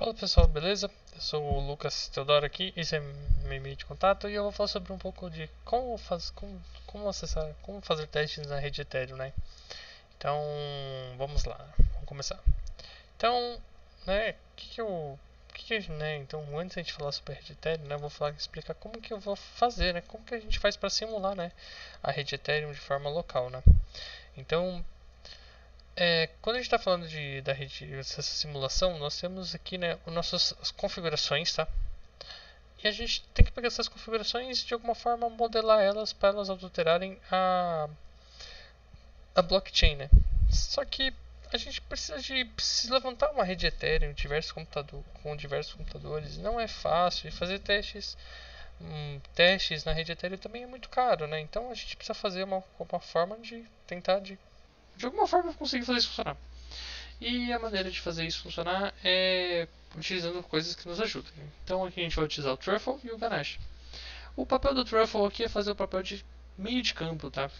Fala pessoal, beleza? Eu sou o Lucas Teodoro aqui, esse é meu e-mail de contato e eu vou falar sobre um pouco de como acessar, como fazer testes na rede Ethereum, né? Então, vamos lá, vamos começar. Então, né, né, então antes de a gente falar sobre a rede Ethereum, né, eu vou explicar como que eu vou fazer, né, como que a gente faz para simular, né, a rede Ethereum de forma local, né? Então, quando a gente está falando da rede, dessa simulação, nós temos aqui, né, as nossas configurações, tá? E a gente tem que pegar essas configurações e de alguma forma modelar elas para elas adulterarem a blockchain, né? Só que a gente precisa levantar uma rede Ethereum com diversos computadores. Não é fácil e fazer testes na rede Ethereum também é muito caro, né? Então a gente precisa fazer uma forma de tentar de alguma forma conseguir fazer isso funcionar. E a maneira de fazer isso funcionar é utilizando coisas que nos ajudam. Então aqui a gente vai utilizar o Truffle e o Ganache. O papel do Truffle aqui é fazer o papel de meio de campo, tá?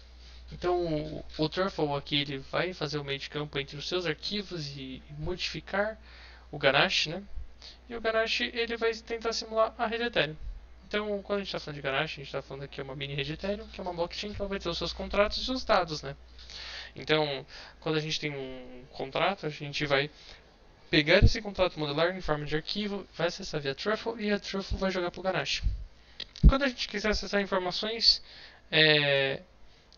Então o Truffle aqui ele vai fazer o meio de campo entre os seus arquivos e modificar o Ganache, né? E o Ganache ele vai tentar simular a rede Ethereum. Então, quando a gente está falando de Ganache, a gente está falando aqui de uma mini rede Ethereum, que é uma blockchain que ela vai ter os seus contratos e os dados, né? Então, quando a gente tem um contrato, a gente vai pegar esse contrato modular em forma de arquivo, vai acessar via Truffle e a Truffle vai jogar para o Ganache. Quando a gente quiser acessar informações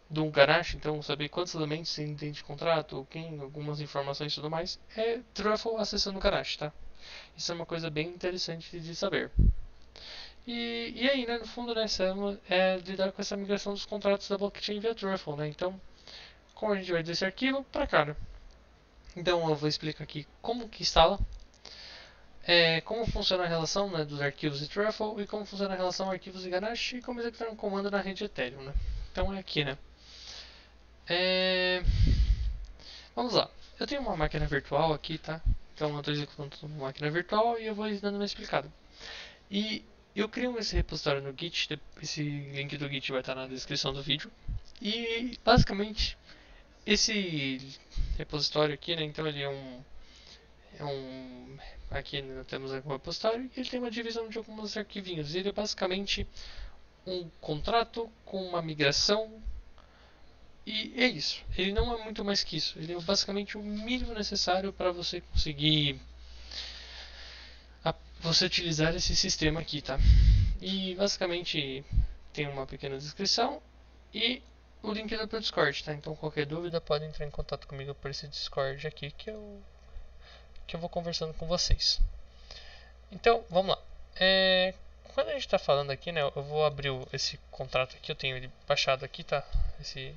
do Ganache, então saber quantos elementos tem dentro de contrato, quem, algumas informações e tudo mais, é Truffle acessando o Ganache, tá? Isso é uma coisa bem interessante de saber. E aí, né, no fundo, né, é lidar com essa migração dos contratos da blockchain via Truffle, né? Então, como a gente vai desse arquivo para cá, né? Então eu vou explicar aqui como que instala, como funciona a relação, né, dos arquivos de Truffle e como funciona a relação arquivos e Ganache e como executar um comando na rede Ethereum, né? Então é aqui, né? É... Vamos lá. Eu tenho uma máquina virtual aqui, tá? Então eu estou executando uma máquina virtual e eu vou dando uma explicada. E eu crio esse repositório no Git, esse link do Git vai estar na descrição do vídeo. E basicamente esse repositório aqui, né? Então ele aqui nós temos um repositório e ele tem uma divisão de alguns arquivinhos. Ele é basicamente um contrato com uma migração e é isso. Ele não é muito mais que isso. Ele é basicamente o mínimo necessário para você conseguir você utilizar esse sistema aqui, tá? E basicamente tem uma pequena descrição e o link do Discord, tá? Então qualquer dúvida pode entrar em contato comigo por esse Discord aqui que eu vou conversando com vocês. Então, vamos lá. Quando a gente está falando aqui, né, eu vou abrir esse contrato aqui, eu tenho ele baixado aqui, tá? Esse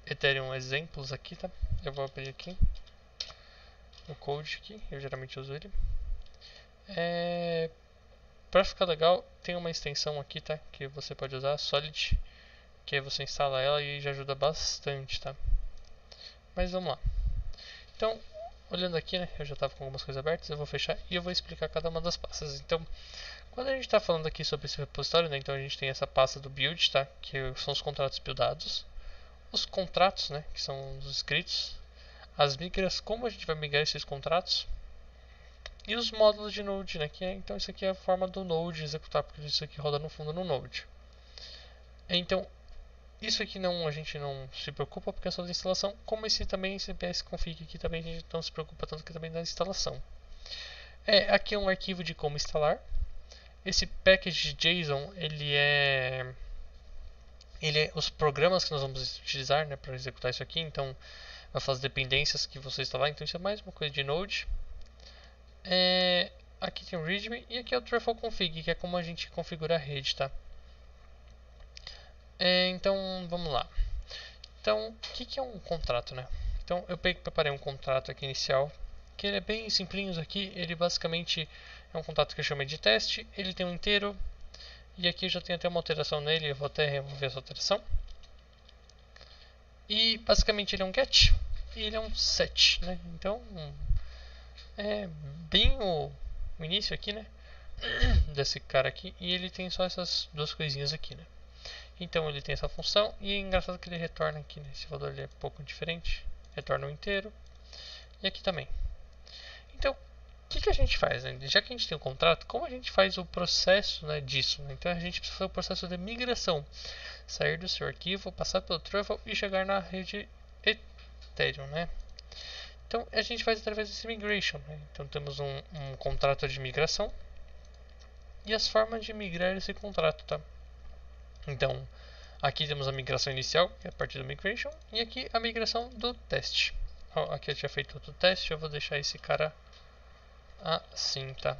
Ethereum exemplos aqui, tá? Eu vou abrir aqui o code aqui, eu geralmente uso ele. Para ficar legal, tem uma extensão aqui, tá? Que você pode usar, Solid, que aí você instala ela e já ajuda bastante, tá? Mas vamos lá. Então, olhando aqui, né, eu já estava com algumas coisas abertas, eu vou fechar e eu vou explicar cada uma das pastas. Então, quando a gente está falando aqui sobre esse repositório, né, então a gente tem essa pasta do build, tá, que são os contratos buildados, os contratos, né, que são os escritos, as migras, como a gente vai migrar esses contratos, e os módulos de Node, né, então isso aqui é a forma do Node executar, porque isso aqui roda no fundo no Node. Então, isso aqui a gente não se preocupa porque é só da instalação, como esse também, esse bsconfig aqui também a gente não se preocupa tanto que também da instalação. Aqui é um arquivo de como instalar. Esse package JSON, ele é os programas que nós vamos utilizar, né, para executar isso aqui. Então, vai fazer dependências que você instalar. Então, isso é mais uma coisa de Node. Aqui tem o README e aqui é o Truffle config, que é como a gente configura a rede, tá? Então, vamos lá. Então, o que é um contrato, né? Então, eu preparei um contrato aqui inicial, que ele é bem simplinho aqui. Ele basicamente é um contrato que eu chamei de teste. Ele tem um inteiro. E aqui eu já tenho até uma alteração nele, eu vou até remover essa alteração. E basicamente ele é um get e ele é um set, né? Então é bem o início aqui, né? Desse cara aqui. E ele tem só essas duas coisinhas aqui, né? Então ele tem essa função e é engraçado que ele retorna aqui, né? Esse valor ele é um pouco diferente. Retorna o inteiro. E aqui também. Então, o que a gente faz, né? Já que a gente tem um contrato, como a gente faz o processo, né, disso? Né? Então a gente precisa fazer o processo de migração, sair do seu arquivo, passar pelo Truffle e chegar na rede Ethereum, né? Então a gente faz através desse migration, né? Então temos um contrato de migração e as formas de migrar esse contrato, tá? Então aqui temos a migração inicial, que é a partir do migration, e aqui a migração do teste. Aqui eu tinha feito outro teste, eu vou deixar esse cara assim, tá?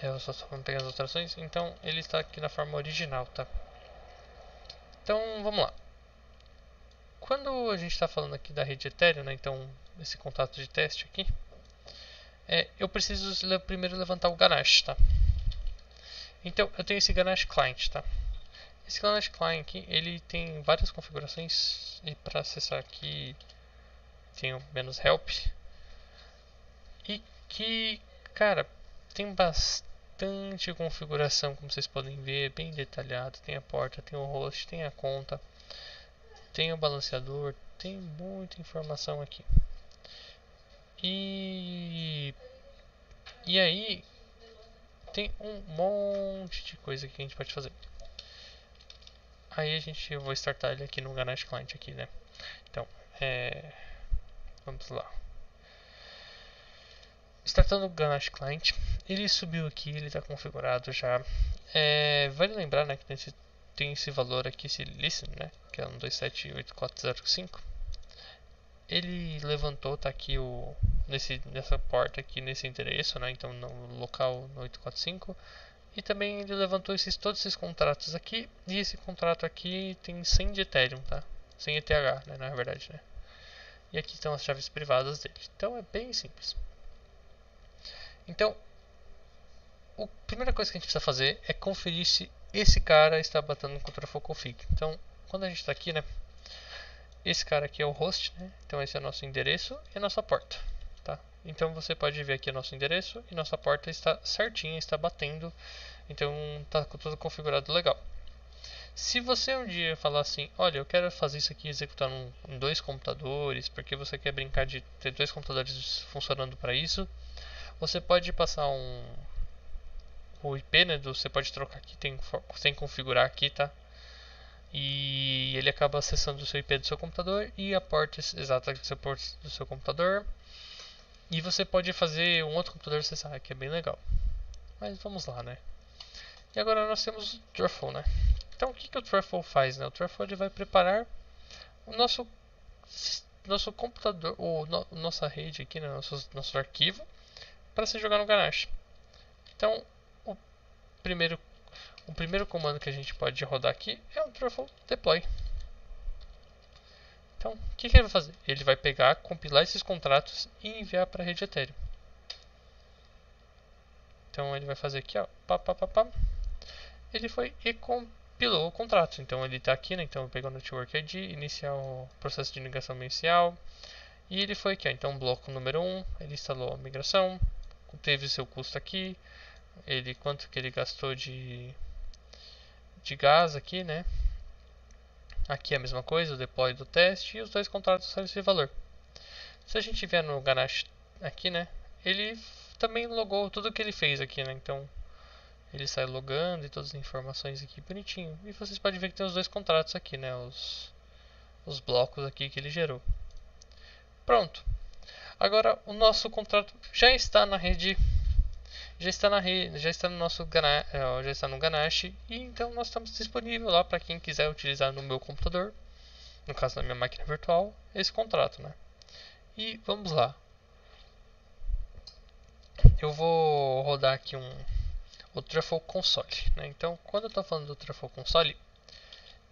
Eu só estou pegando as alterações, então ele está aqui na forma original, tá? Então vamos lá. Quando a gente está falando aqui da rede Ethereum, né? Então esse contato de teste aqui, eu preciso primeiro levantar o Ganache, tá? Então eu tenho esse Ganache Client, tá? Esse Ganache Client aqui, ele tem várias configurações e para acessar aqui tem o menos help e que, cara, tem bastante configuração, como vocês podem ver, bem detalhado. Tem a porta, tem o host, tem a conta, tem o balanceador, tem muita informação aqui. E aí tem um monte de coisa que a gente pode fazer. Aí eu vou startar ele aqui no Ganache Client aqui, né? Então, vamos lá. Startando o Ganache Client, ele subiu aqui, ele está configurado já. Vale lembrar, né, que tem esse valor aqui, esse listen, né, que é 1278405. Ele levantou, tá aqui nessa porta aqui, nesse endereço, né, então no local no 845. E também ele levantou todos esses contratos aqui. E esse contrato aqui tem 100 de Ethereum, tá? 100 ETH, né, na verdade, né? E aqui estão as chaves privadas dele. Então é bem simples. Então, a primeira coisa que a gente precisa fazer é conferir se esse cara está batendo com o Truffle config. Então, quando a gente está aqui, né? Esse cara aqui é o host, né? Então esse é o nosso endereço e a nossa porta, tá? Então você pode ver aqui o nosso endereço e nossa porta está certinha, está batendo. Então está tudo configurado legal. Se você um dia falar assim, olha, eu quero fazer isso aqui executar em 2 computadores, porque você quer brincar de ter 2 computadores funcionando para isso, você pode passar o IP, né, você pode trocar aqui, tem que configurar aqui, tá? E ele acaba acessando o seu IP do seu computador e a porta exata do seu computador. E você pode fazer um outro computador acessar, que é bem legal. Mas vamos lá, né? E agora nós temos o Truffle, né? Então o que o Truffle faz, né? O Truffle ele vai preparar o nosso computador, nossa rede aqui, né? nosso arquivo para se jogar no Ganache. Então o primeiro comando que a gente pode rodar aqui é o Truffle deploy. Então o que ele vai fazer? Ele vai pegar, compilar esses contratos e enviar para a rede Ethereum. Então ele vai fazer aqui, ó, ele foi e compilou o contrato. Então ele está aqui, né? Então pegou o Network ID, iniciar o processo de migração inicial. E ele foi aqui, ó. Então bloco número 1, ele instalou a migração, teve seu custo aqui, quanto que ele gastou de gás aqui, né? Aqui é a mesma coisa, o deploy do teste e os 2 contratos são esse valor. Se a gente vier no Ganache aqui, né? Ele também logou tudo que ele fez aqui, né? Então ele sai logando e todas as informações aqui bonitinho. E vocês podem ver que tem os 2 contratos aqui, né? Os blocos aqui que ele gerou. Pronto. Agora o nosso contrato já está na rede, já está no nosso já está no Ganache e então nós estamos disponível lá para quem quiser utilizar no meu computador, no caso da minha máquina virtual, esse contrato, né? E vamos lá. Eu vou rodar aqui o Truffle Console, né? Então, quando eu estou falando do Truffle Console,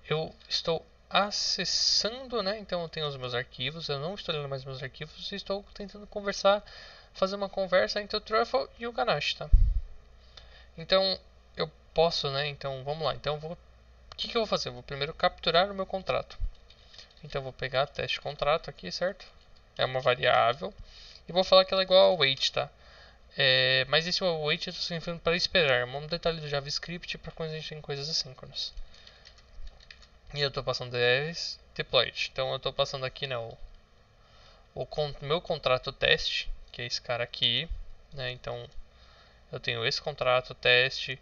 eu estou acessando, né? Então eu tenho os meus arquivos, eu não estou lendo mais meus arquivos e estou tentando fazer uma conversa entre o Truffle e o Ganache, tá? Então eu posso, né? Então vamos lá. Então o que eu vou fazer? Eu vou primeiro capturar o meu contrato. Então eu vou pegar teste contrato aqui, certo? É uma variável e vou falar que ela é igual ao wait, tá? Mas esse wait eu estou significando para esperar. É um detalhe do JavaScript para quando a gente tem coisas assíncronas. E eu estou passando deployed. Então eu estou passando aqui, né, o meu contrato teste, que é esse cara aqui, né? Então eu tenho esse contrato teste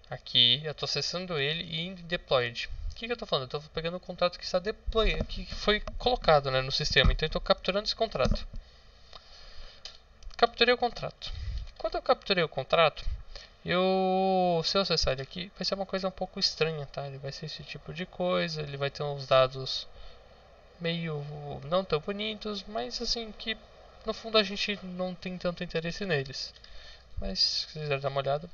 aqui, eu estou acessando ele e indo em deployed. O que eu estou falando? Eu estou pegando o contrato que está deployed, que foi colocado, né, no sistema. Então eu estou capturando esse contrato. Capturei o contrato. Quando eu capturei o contrato, se eu acessar ele aqui, vai ser uma coisa um pouco estranha, tá? Ele vai ser esse tipo de coisa, ele vai ter uns dados meio não tão bonitos, mas assim que no fundo a gente não tem tanto interesse neles. Mas se quiser dar uma olhada.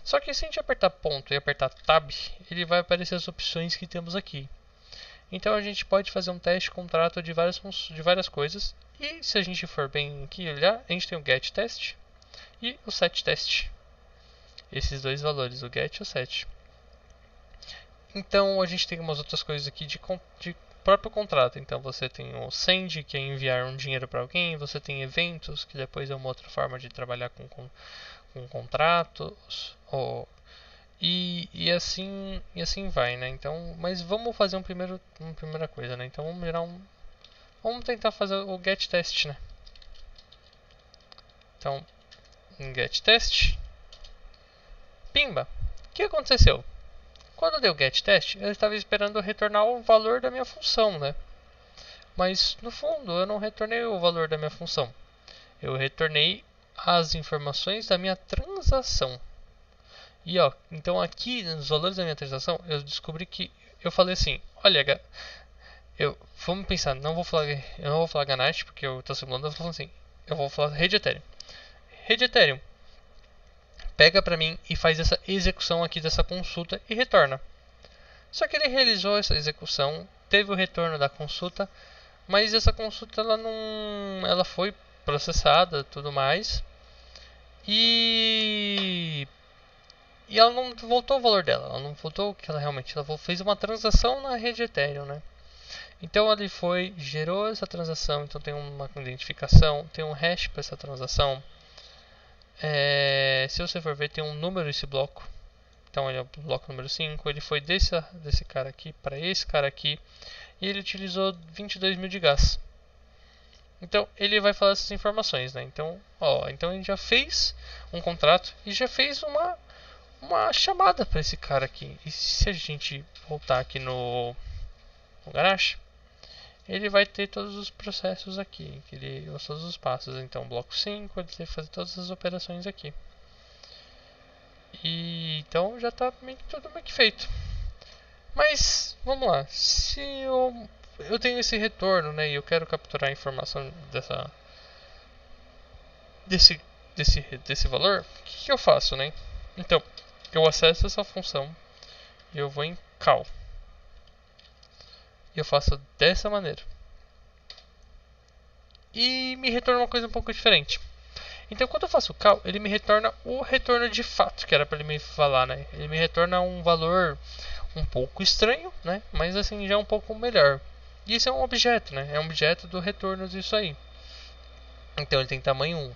Só que se a gente apertar ponto e apertar tab, ele vai aparecer as opções que temos aqui. Então a gente pode fazer um teste de contrato de várias coisas. E se a gente for bem aqui olhar, a gente tem o get test e o set test. Esses dois valores, o get e o set. Então a gente tem umas outras coisas aqui de próprio contrato. Então você tem o send, que é enviar um dinheiro para alguém. Você tem eventos, que depois é uma outra forma de trabalhar com contratos. E assim vai, né? Então, mas vamos fazer uma primeira coisa, né? Então vamos tentar fazer o get test, né? Então, em get test, pimba. O que aconteceu? Quando eu dei o get test, eu estava esperando retornar o valor da minha função, né? Mas no fundo eu não retornei o valor da minha função. Eu retornei as informações da minha transação. E ó, então aqui nos valores da minha transação, eu descobri que eu falei assim, olha, vamos pensar, eu não vou falar Ganache porque eu estou simulando, eu vou falar assim, eu vou falar rede Ethereum. Rede Ethereum, pega para mim e faz essa execução aqui dessa consulta e retorna. Só que ele realizou essa execução, teve o retorno da consulta, mas essa consulta ela foi processada, tudo mais, e ela não voltou o valor dela, ela não voltou o que ela realmente, ela fez uma transação na rede Ethereum, né? Então ele gerou essa transação, então tem uma identificação, tem um hash para essa transação. Se você for ver, tem um número esse bloco. Então ele é o bloco número 5. Ele foi desse cara aqui para esse cara aqui. E ele utilizou 22 mil de gás. Então ele vai falar essas informações, né? Então a gente já fez um contrato e já fez uma chamada para esse cara aqui. E se a gente voltar aqui no Ganache, ele vai ter todos os processos aqui, todos os passos. Então, bloco 5, ele vai fazer todas as operações aqui. E então já está tudo meio que feito. Mas, vamos lá. Se eu tenho esse retorno, né, e eu quero capturar a informação desse valor, o que eu faço, né? Então, eu acesso essa função e eu vou em call. E eu faço dessa maneira. E me retorna uma coisa um pouco diferente. Então, quando eu faço o call, ele me retorna o retorno de fato, que era para ele me falar, né? Ele me retorna um valor um pouco estranho, né? Mas assim, já um pouco melhor. E isso é um objeto, né? É um objeto do retorno disso aí. Então, ele tem tamanho 1.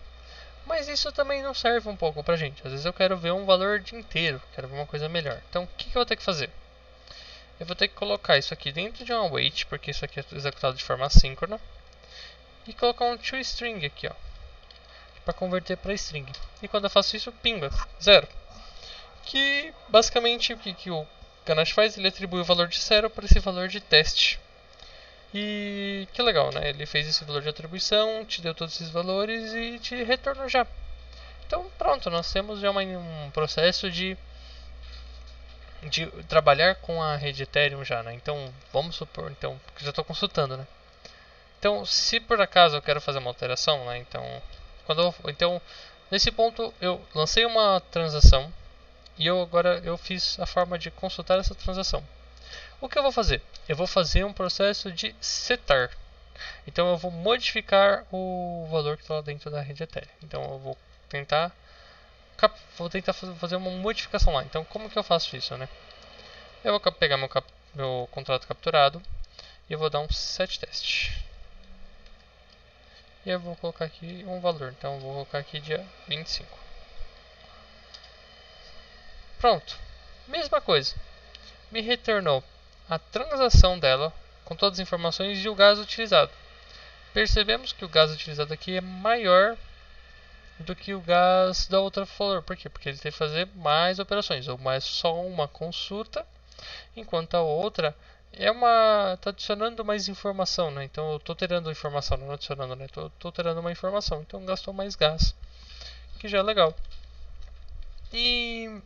Mas isso também não serve um pouco pra gente. Às vezes eu quero ver um valor de inteiro, quero ver uma coisa melhor. Então, o que eu vou ter que fazer? Eu vou ter que colocar isso aqui dentro de uma wait, porque isso aqui é executado de forma assíncrona. E colocar um toString aqui, ó, para converter para string. E quando eu faço isso, pinga, 0. Que basicamente o que o Ganache faz? Ele atribui o valor de 0 para esse valor de teste. E que legal, né? Ele fez esse valor de atribuição, te deu todos esses valores e te retornou já. Então pronto, nós temos já um processo de trabalhar com a rede Ethereum já, né? Então vamos supor, que já estou consultando, né? Então, se por acaso eu quero fazer uma alteração, né? Então, nesse ponto eu lancei uma transação e agora eu fiz a forma de consultar essa transação. O que eu vou fazer? Eu vou fazer um processo de setar. Então eu vou modificar o valor que está lá dentro da rede Ethereum. Então eu vou tentar fazer uma modificação lá. Então como que eu faço isso, né? Eu vou pegar meu contrato capturado e eu vou dar um set test. E eu vou colocar aqui um valor. Então eu vou colocar aqui dia 25. Pronto. Mesma coisa. Me retornou a transação dela com todas as informações e o gás utilizado. Percebemos que o gás utilizado aqui é maior do que o gas da outra valor. Por quê? Porque ele tem que fazer mais operações, ou mais só uma consulta, enquanto a outra tá adicionando mais informação, né? Então eu tô tirando informação, não adicionando, né? Tô tirando uma informação, então gastou mais gás, que já é legal. E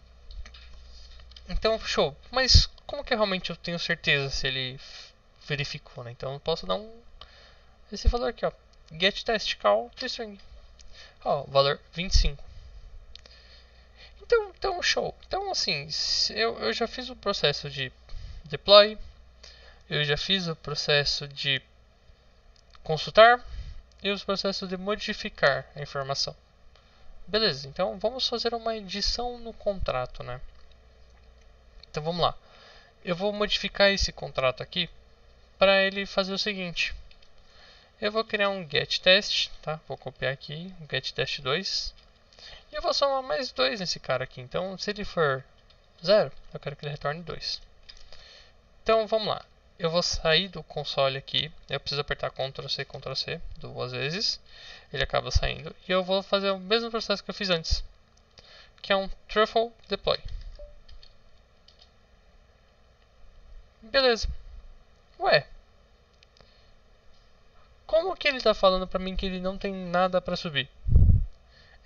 então, show. Mas como que realmente eu tenho certeza se ele verificou, né? Então eu posso dar esse valor aqui, ó. Get test call to string. Ó, valor 25. Então show. Então assim, eu já fiz o processo de deploy, eu já fiz o processo de consultar e os processos de modificar a informação. Beleza, então vamos fazer uma edição no contrato, né? Então vamos lá. Eu vou modificar esse contrato aqui para ele fazer o seguinte. Eu vou criar um getTest, tá? Vou copiar aqui, um getTest 2. E eu vou somar mais 2 nesse cara aqui. Então, se ele for 0, eu quero que ele retorne 2. Então, vamos lá. Eu vou sair do console aqui. Eu preciso apertar Ctrl C 2 vezes. Ele acaba saindo. E eu vou fazer o mesmo processo que eu fiz antes, que é um truffle deploy. Beleza. Ué, como que ele está falando para mim que ele não tem nada para subir?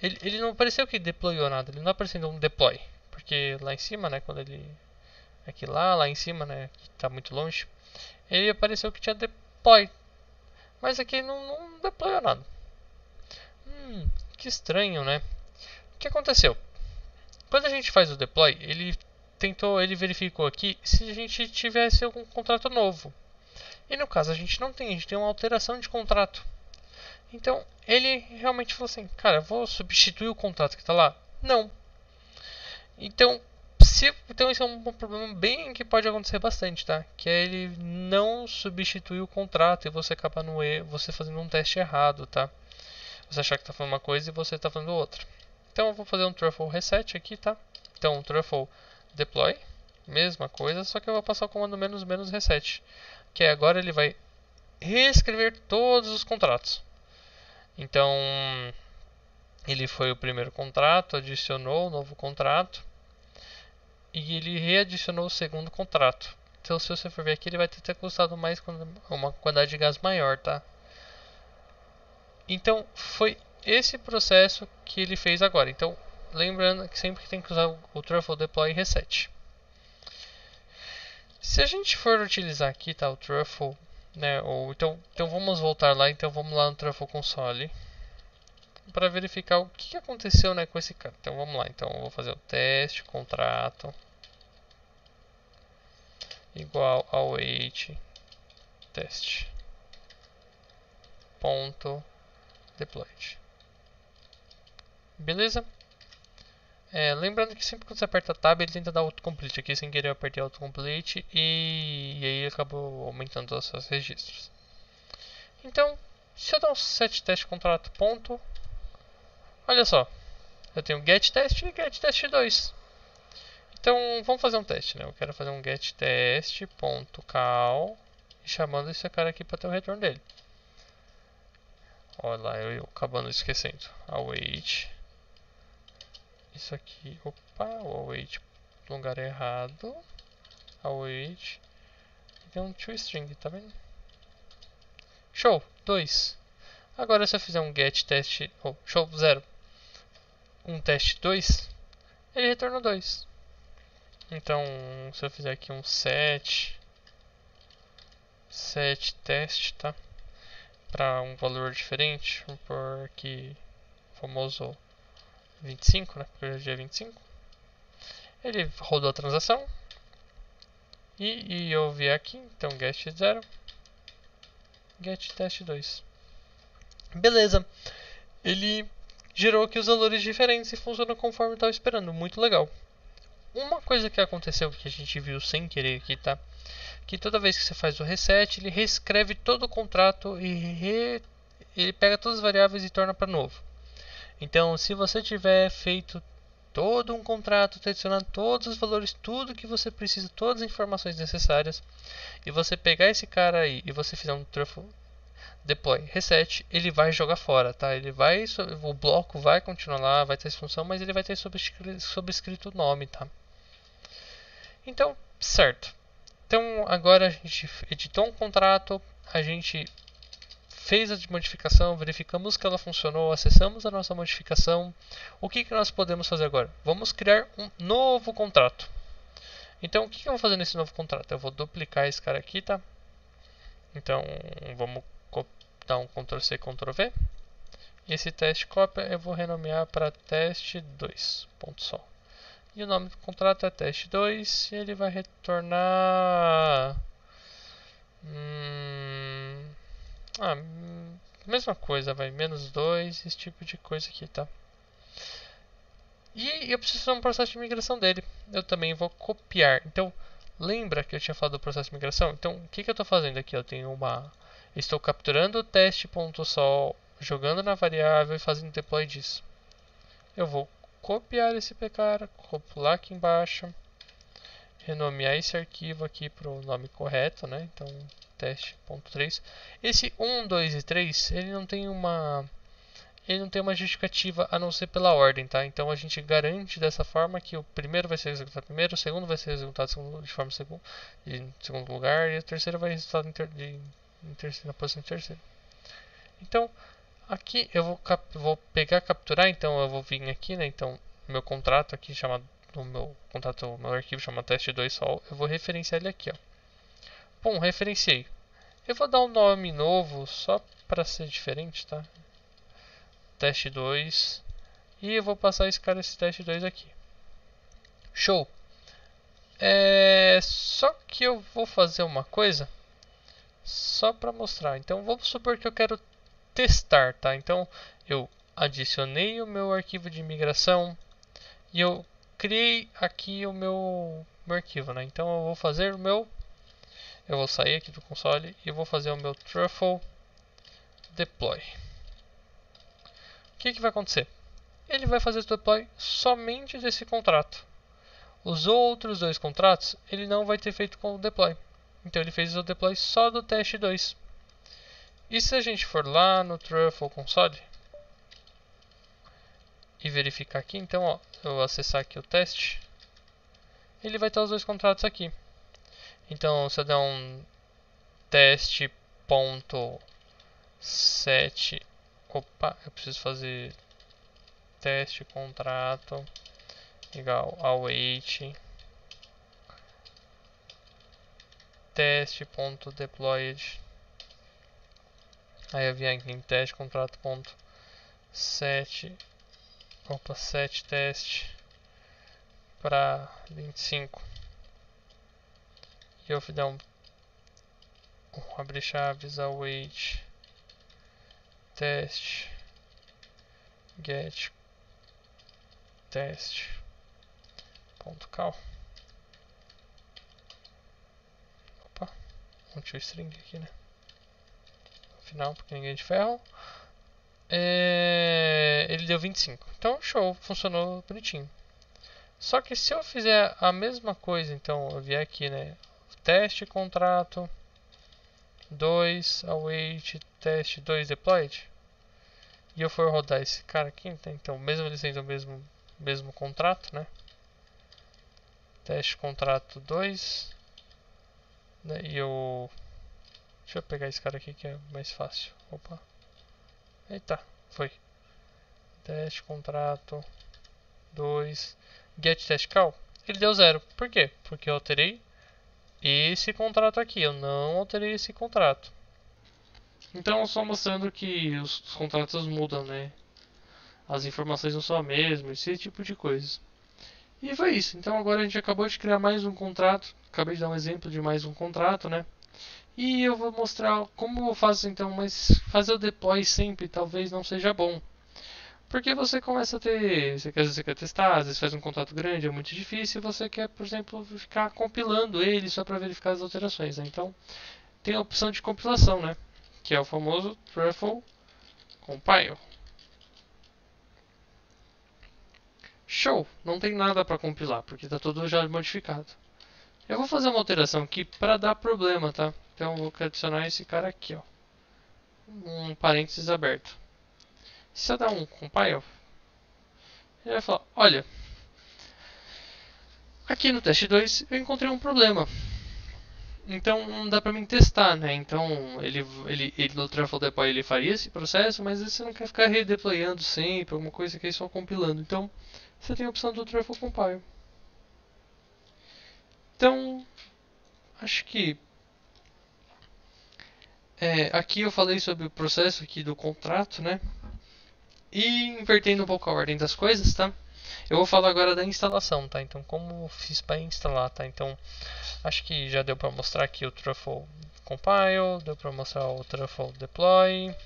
Ele não apareceu que deployou nada, ele não apareceu um deploy. Porque lá em cima, né, quando ele... Aqui lá em cima, né, que está muito longe, ele apareceu que tinha deploy. Mas aqui não deployou nada. Que estranho, né? O que aconteceu? Quando a gente faz o deploy, ele verificou aqui se a gente tivesse algum contrato novo. E no caso a gente não tem, a gente tem uma alteração de contrato. Então ele realmente falou assim, cara, vou substituir o contrato que está lá? Não. Então isso é um problema bem que pode acontecer bastante, tá? Que é ele não substituir o contrato e você acabar no erro, você fazendo um teste errado, tá? Você achar que está fazendo uma coisa e você está fazendo outra. Então eu vou fazer um truffle reset aqui, tá? Então um truffle deploy, mesma coisa, só que eu vou passar o comando menos reset, que é agora ele vai reescrever todos os contratos. Então ele foi o primeiro contrato, adicionou o novo contrato e ele readicionou o segundo contrato. Então se você for ver aqui, ele vai ter custado mais uma quantidade de gás maior, tá? Então foi esse processo que ele fez agora. Então lembrando que sempre que tem que usar o truffle deploy reset. Se a gente for utilizar aqui, tá, o truffle, né, então vamos voltar lá, então vamos lá no truffle console para verificar o que aconteceu, né, com esse cara. Então vamos lá, então eu vou fazer o teste contrato igual ao await test ponto deployed. Beleza? Lembrando que sempre que você aperta Tab, ele tenta dar autocomplete. Aqui sem querer eu apertei autocomplete e aí acabou aumentando os seus registros. Então, se eu dar um set teste contrato ponto, olha só, eu tenho get test e get test 2. Então vamos fazer um teste, né? Eu quero fazer um get test ponto call e chamando esse cara aqui para ter o retorno dele. Olha lá, eu acabando esquecendo. Await. Isso aqui, opa, o await no lugar errado. Await. Tem um toString, tá vendo? Show, 2. Agora se eu fizer um get test, show 0, um teste 2, ele retorna 2. Então, se eu fizer aqui um set test, tá? Para um valor diferente, vamos pôr aqui o famoso 25, né? Porque hoje é 25. Ele rodou a transação. E eu vier aqui, então get 0, get test 2. Beleza. Ele gerou aqui os valores diferentes e funciona conforme eu estava esperando. Muito legal. Uma coisa que aconteceu que a gente viu sem querer aqui, tá? Que toda vez que você faz o reset, ele reescreve todo o contrato e ele pega todas as variáveis e torna para novo. Então, se você tiver feito todo um contrato, adicionando todos os valores, tudo que você precisa, todas as informações necessárias, e você pegar esse cara aí e você fizer um truffle deploy, reset, ele vai jogar fora, tá? Ele vai, o bloco vai continuar lá, vai ter essa função, mas ele vai ter sobrescrito o nome, tá? Então, certo. Então, agora a gente editou um contrato, a gente fez a modificação, verificamos que ela funcionou, acessamos a nossa modificação. O que nós podemos fazer agora? Vamos criar um novo contrato. Então, o que eu vou fazer nesse novo contrato? Eu vou duplicar esse cara aqui, tá? Então, vamos dar um Ctrl+C, Ctrl+V. E esse teste cópia eu vou renomear para teste2.sol. E o nome do contrato é teste2 e ele vai retornar... mesma coisa, vai, -2, esse tipo de coisa aqui, tá? E eu preciso fazer um processo de migração dele. Eu também vou copiar. Então, lembra que eu tinha falado do processo de migração? Então, o que eu estou fazendo aqui? Eu tenho estou capturando o teste.sol, jogando na variável e fazendo deploy disso. Eu vou copiar esse pkara, copular aqui embaixo, renomear esse arquivo aqui para o nome correto, né? Então, teste.3. Esse 1, 2 e 3, ele não tem uma justificativa a não ser pela ordem, tá? Então a gente garante dessa forma que o primeiro vai ser executado primeiro, o segundo vai ser executado de forma em segundo lugar e o terceiro vai resultar na posição de terceiro. Então aqui eu vou pegar capturar, então eu vou vir aqui, né? Então meu contrato aqui chamado meu arquivo chama teste2sol, eu vou referenciar ele aqui, ó. Bom, referenciei. Eu vou dar um nome novo só para ser diferente, tá? Teste2 e eu vou passar esse teste2 aqui. Show! Só que eu vou fazer uma coisa só para mostrar. Então vamos supor que eu quero testar, tá? Então eu adicionei o meu arquivo de migração e eu criei aqui o meu arquivo, né? Então eu vou fazer eu vou sair aqui do console e vou fazer o meu truffle deploy. O que vai acontecer? Ele vai fazer o deploy somente desse contrato. Os outros dois contratos ele não vai ter feito com o deploy. Então ele fez o deploy só do teste2. E se a gente for lá no Truffle console e verificar aqui, então ó, eu acessar aqui o teste, ele vai ter os dois contratos aqui. Então se eu der um teste.set, opa, eu preciso fazer teste contrato igual await teste.deployed. Aí eu vim aqui em teste contrato.set set teste para 25 e eu vou dar abre chaves await teste get teste.cal. Opa, um tio string aqui, né? No final, porque ninguém é de ferro. Ele deu 25. Então, show, funcionou bonitinho. Só que se eu fizer a mesma coisa, então eu vier aqui, né? Teste contrato 2 await teste 2 deployed e eu for rodar esse cara aqui, então mesmo ele sendo o mesmo contrato, né? Teste contrato 2, né? E eu deixa eu pegar esse cara aqui que é mais fácil. Opa. Eita, foi. Teste contrato 2 get test call. Ele deu 0. Por quê? Porque eu alterei esse contrato aqui, eu não alterei esse contrato. Então, só mostrando que os contratos mudam, né? As informações não são as mesmas, esse tipo de coisa. E foi isso. Então, agora a gente acabou de criar mais um contrato. Acabei de dar um exemplo de mais um contrato, né? E eu vou mostrar como eu faço então, mas fazer o deploy sempre talvez não seja bom. Porque você começa a ter, às vezes você quer testar, às vezes faz um contrato grande, é muito difícil, e você quer, por exemplo, ficar compilando ele só para verificar as alterações, né? Então, tem a opção de compilação, né? Que é o famoso truffle compile. Show! Não tem nada para compilar, porque está tudo já modificado. Eu vou fazer uma alteração aqui para dar problema, tá? Então, eu vou adicionar esse cara aqui, ó. um parênteses aberto. Se eu dar um compile, ele vai falar, olha, aqui no teste 2 eu encontrei um problema. Então não dá pra mim testar, né? Então ele no Truffle Deploy ele faria esse processo, mas você não quer ficar redeployando sempre, alguma coisa que é só compilando. Então você tem a opção do Truffle Compile. Então acho que aqui eu falei sobre o processo aqui do contrato, né? E invertendo um pouco a ordem das coisas, tá? Eu vou falar agora da instalação, tá? Então como eu fiz para instalar, tá? Então acho que já deu para mostrar aqui o Truffle Compile, deu para mostrar o Truffle Deploy,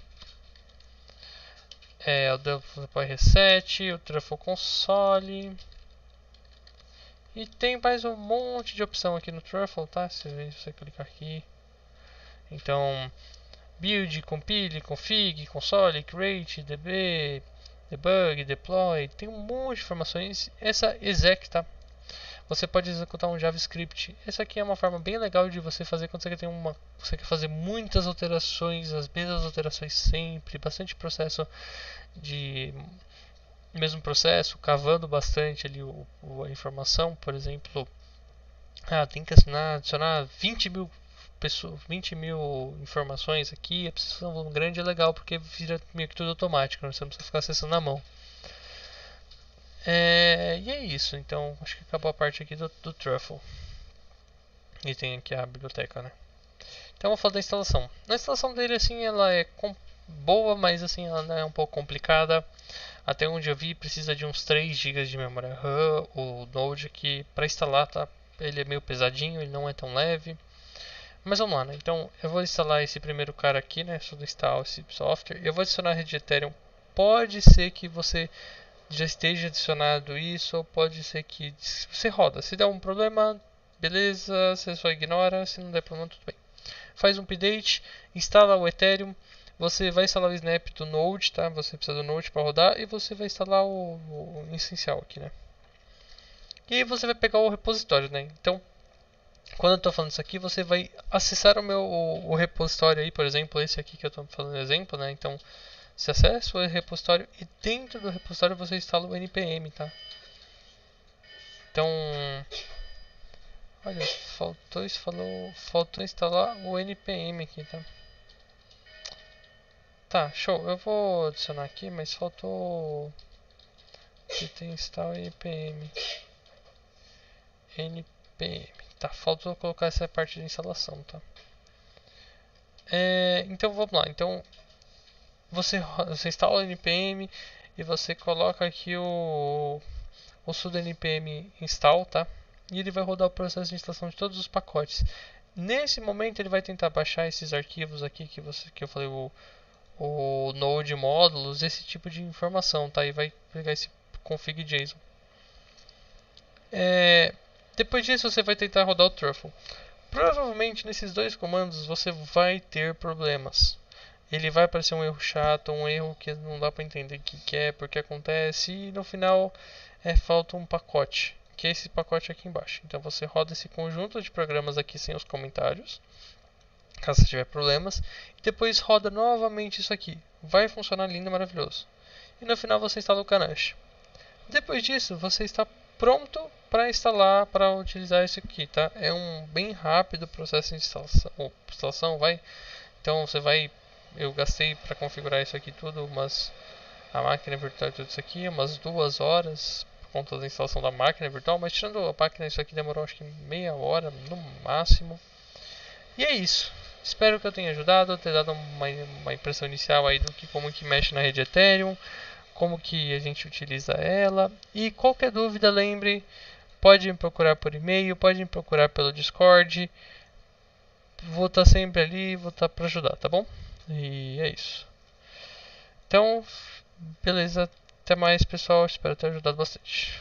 o Truffle Deploy Reset, o Truffle Console. E tem mais um monte de opção aqui no Truffle, tá? Se você clicar aqui. Então, build, compile, config, console, create, db, debug, deploy. Tem um monte de informações. Essa exec, tá? Você pode executar um JavaScript. Essa aqui é uma forma bem legal de você fazer quando você quer fazer muitas alterações, as mesmas alterações sempre, bastante processo de mesmo processo, cavando bastante ali a informação, por exemplo, tem que adicionar 20 mil pessoas, 20 mil informações aqui, a precisão grande é legal porque vira meio que tudo automático, você não precisa ficar acessando na mão. E é isso, então acho que acabou a parte aqui do Truffle. E tem aqui a biblioteca, né? Então vou falar da instalação. A instalação dele, assim, ela é boa, mas assim, ela é um pouco complicada. Até onde eu vi, precisa de uns 3 GB de memória RAM. O Node aqui, para instalar, tá? Ele é meio pesadinho, ele não é tão leve. Mas vamos lá, né? Então eu vou instalar esse primeiro cara aqui, né? Só instalar esse software. Eu vou adicionar a rede Ethereum. Pode ser que você já esteja adicionado isso, ou pode ser que você roda. Se der um problema, beleza, você só ignora. Se não der problema, tudo bem. Faz um update, instala o Ethereum. Você vai instalar o Snap do Node, tá? Você precisa do Node para rodar e você vai instalar o essencial aqui, né? E você vai pegar o repositório, né? Então, quando eu estou falando isso aqui, você vai acessar o repositório aí, por exemplo, esse aqui que eu estou falando exemplo, né? Então, você acessa o repositório e dentro do repositório você instala o npm, tá? Então, olha, faltou instalar o npm aqui, tá? Tá, show. Eu vou adicionar aqui, mas faltou tem install npm. npm. Tá, faltou colocar essa parte de instalação, tá? Então vamos lá. Então você instala o npm e você coloca aqui o sudo npm install, tá? E ele vai rodar o processo de instalação de todos os pacotes. Nesse momento ele vai tentar baixar esses arquivos aqui que eu falei, o node módulos, esse tipo de informação, tá? E vai pegar esse config JSON. Depois disso você vai tentar rodar o Truffle. Provavelmente nesses dois comandos você vai ter problemas. Ele vai aparecer um erro chato, um erro que não dá para entender o que é, porque acontece, e no final falta um pacote, que é esse pacote aqui embaixo. Então você roda esse conjunto de programas aqui sem os comentários, caso você tiver problemas, e depois roda novamente isso aqui. Vai funcionar lindo e maravilhoso. E no final você instala o Ganache. Depois disso você está pronto para instalar, para utilizar isso aqui, tá? É um bem rápido processo de instalação, vai. Então você vai, eu gastei para configurar isso aqui tudo, a máquina virtual e tudo isso aqui, umas 2 horas por conta da instalação da máquina virtual, mas tirando a máquina, isso aqui demorou acho que meia hora no máximo. E é isso. Espero que eu tenha ajudado, ter dado uma impressão inicial aí do que como que mexe na rede Ethereum, como que a gente utiliza ela. E qualquer dúvida, lembre, pode me procurar por e-mail, pode me procurar pelo Discord. Vou estar sempre ali, vou estar para ajudar, tá bom? E é isso. Então, beleza. Até mais, pessoal. Espero ter ajudado bastante.